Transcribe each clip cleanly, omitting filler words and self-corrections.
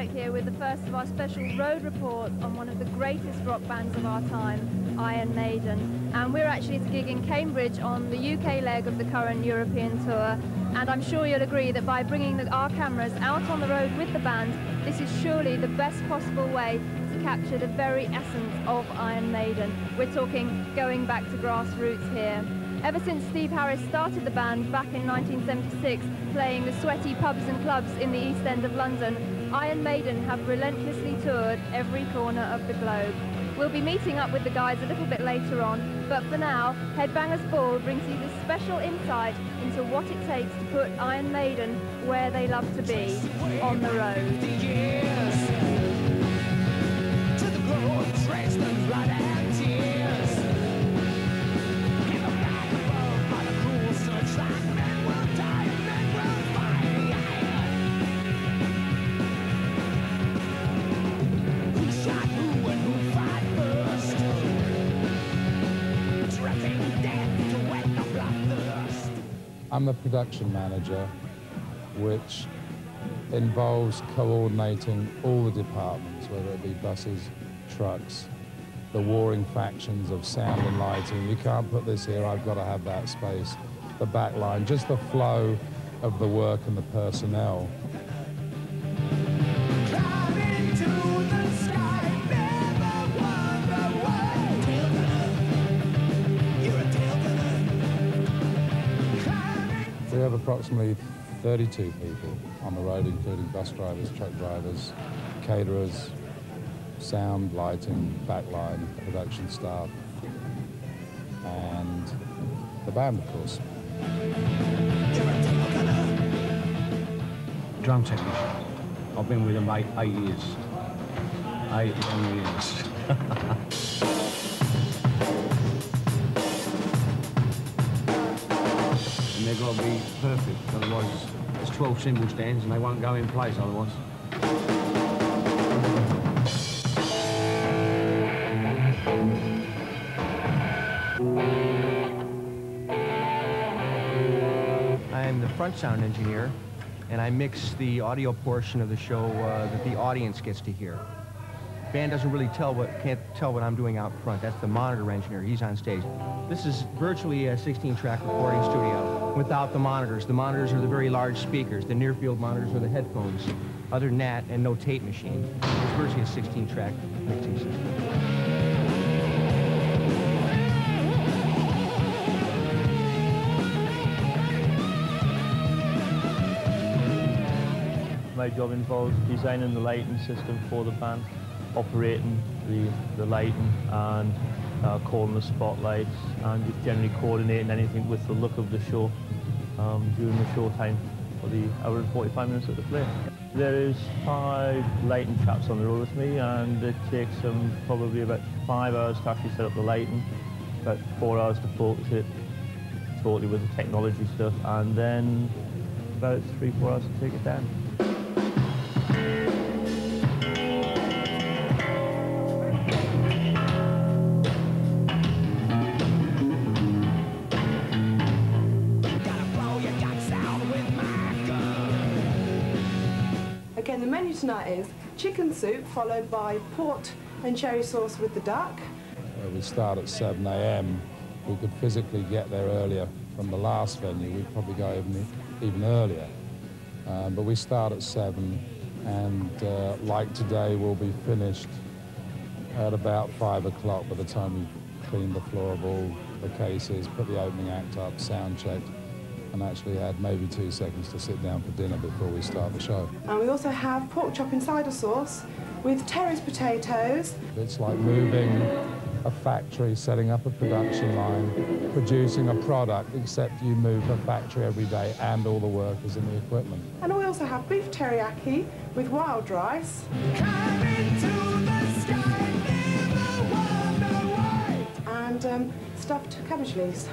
Derek here with the first of our special road reports on one of the greatest rock bands of our time, Iron Maiden. And we're actually at a gig in Cambridge on the UK leg of the current European tour. And I'm sure you'll agree that by bringing our cameras out on the road with the band, this is surely the best possible way to capture the very essence of Iron Maiden. We're talking going back to grassroots here. Ever since Steve Harris started the band back in 1976, playing the sweaty pubs and clubs in the East End of London, Iron Maiden have relentlessly toured every corner of the globe. We'll be meeting up with the guys a little bit later on, but for now, Headbangers Ball brings you this special insight into what it takes to put Iron Maiden where they love to be, on the road. I'm the production manager, which involves coordinating all the departments, whether it be buses, trucks, the warring factions of sound and lighting. You can't put this here, I've got to have that space. The back line, just the flow of the work and the personnel. We have approximately 32 people on the road, including bus drivers, truck drivers, caterers, sound, lighting, backline, production staff, and the band, of course. Drum technician. I've been with them 8 years. 8 long years. And they've got to be perfect, otherwise there's 12 cymbal stands and they won't go in place otherwise. I'm the front sound engineer, and I mix the audio portion of the show that the audience gets to hear. Band doesn't really can't tell what I'm doing out front. That's the monitor engineer. He's on stage. This is virtually a 16-track recording studio without the monitors. The monitors are the very large speakers. The near-field monitors are the headphones. Other than that, and no tape machine. It's virtually a 16-track mixing system. My job involves designing the lighting system for the band, operating the lighting and calling the spotlights, and just generally coordinating anything with the look of the show during the show time for the hour and 45 minutes that they play. There is 5 lighting chaps on the road with me, and it takes them probably about 5 hours to actually set up the lighting, about 4 hours to focus it totally with the technology stuff, and then about 3-4 hours to take it down. Again, the menu tonight is chicken soup followed by port and cherry sauce with the duck. We start at 7 a.m. We could physically get there earlier from the last venue. We'd probably go even earlier. But we start at 7, and like today, we'll be finished at about 5 o'clock by the time we clean the floor of all the cases, put the opening act up, sound checked, and actually had maybe 2 seconds to sit down for dinner before we start the show. And we also have pork chop insider sauce with Terry's potatoes. It's like moving a factory, setting up a production line, producing a product, except you move a factory every day and all the workers and the equipment. And we also have beef teriyaki with wild rice. And stuffed cabbage leaves.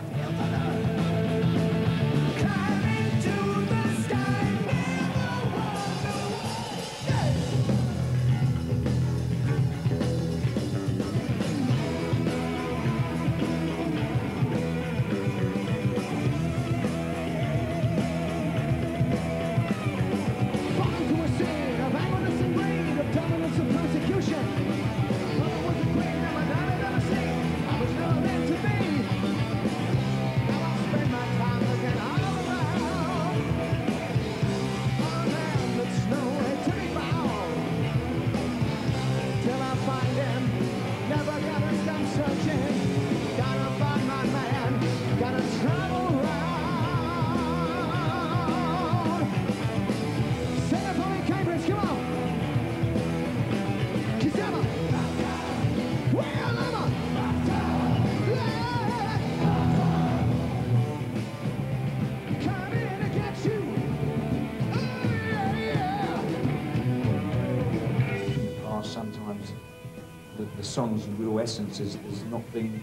song's real essence has not been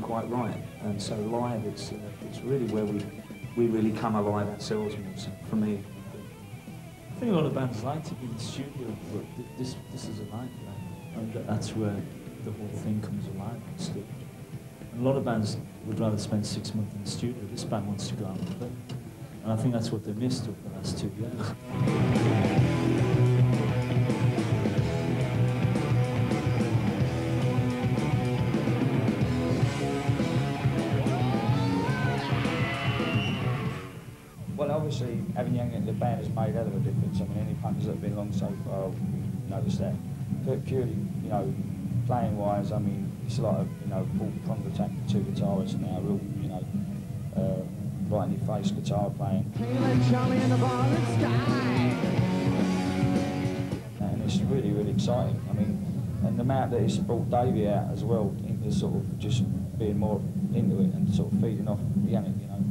quite right. And so live, it's really where we really come alive ourselves more. So for me, I think a lot of bands like to be in the studio, but this is a live band, and that's where the whole thing comes alive on stage. And a lot of bands would rather spend 6 months in the studio. This band wants to go out and play, and I think that's what they missed over the last 2 years. Well, obviously, having Young in the band has made a hell of a difference. I mean, any punters that have been along so far noticed that. But purely, you know, playing-wise, I mean, it's a lot of, you know, full-pronged attack with 2 guitarists now, real, you know, right in your face guitar playing. And it's really, really exciting. I mean, and the amount that it's brought Davey out as well into sort of just being more into it and sort of feeding off Yannick, you know,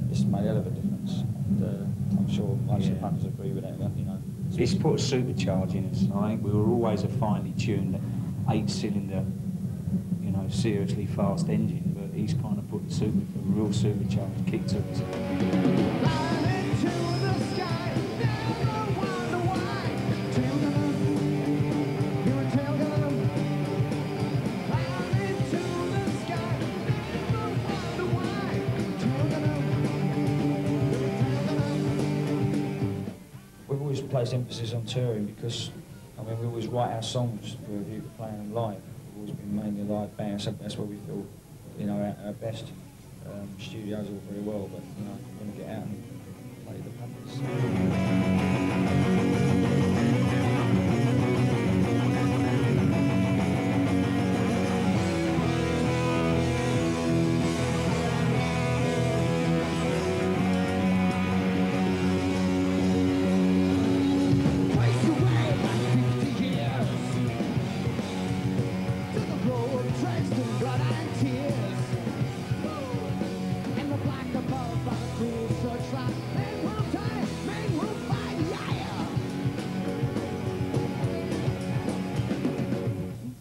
it's made a hell of a difference. And I'm sure most of the punters agree with that, you know. It's put a supercharge in us. I think we were always a finely tuned 8-cylinder, you know, seriously fast engine, but he's kind of put the real supercharged kick to us. Place emphasis on touring because, I mean, we always write our songs with a view to playing them live. We've always been mainly live bands, so that's where we feel, you know, our best. Studios all very well, but, you know, we want to get out and play the punters.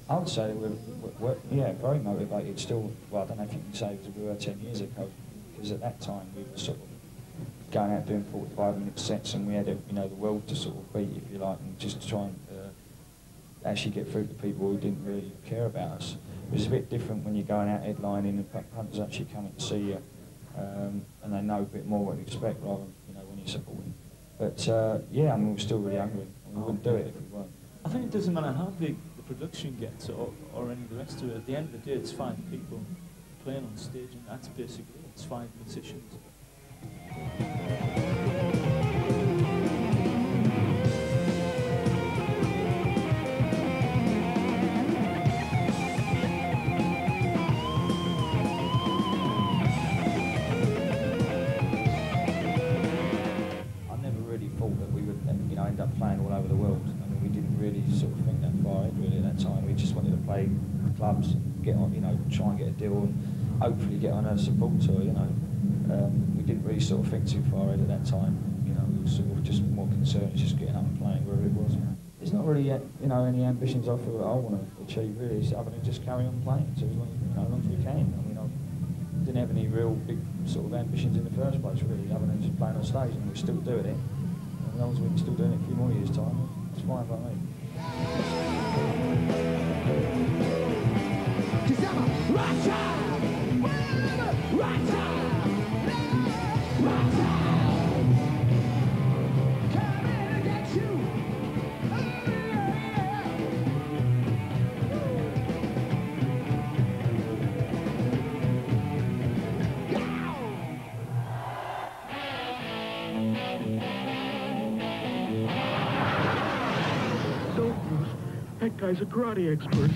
I would say we're yeah, very motivated still. Well, I don't know if you can say because we were 10 years ago, because at that time we were sort of going out doing 45-minute sets and we had, you know, the world to sort of beat, if you like, and just try and actually get through to people who didn't really care about us. It was a bit different when you're going out headlining and punters actually coming to see you, and they know a bit more what to expect rather than, you know, when you're supporting. But yeah, I mean, we're still really hungry, and we wouldn't do it if we weren't. I think it doesn't matter how big the production gets or any of the rest of it. At the end of the day, it's 5 people playing on stage, and that's basically it. It's 5 musicians. End up playing all over the world. I mean, we didn't really sort of think that far ahead really at that time. We just wanted to play clubs, get on, you know, try and get a deal and hopefully get on a support tour, you know. We didn't really sort of think too far ahead at that time. You know, we were sort of just more concerned just getting up and playing wherever it was. There's not really, you know, any ambitions I feel that I want to achieve really, it's other than just carry on playing so as long, you know, as long as we can. I mean, I didn't have any real big sort of ambitions in the first place really, other than just playing on stage, and we're still doing it. As long as we can still doing it a few more years' time, it's fine by me. That guy's a karate expert.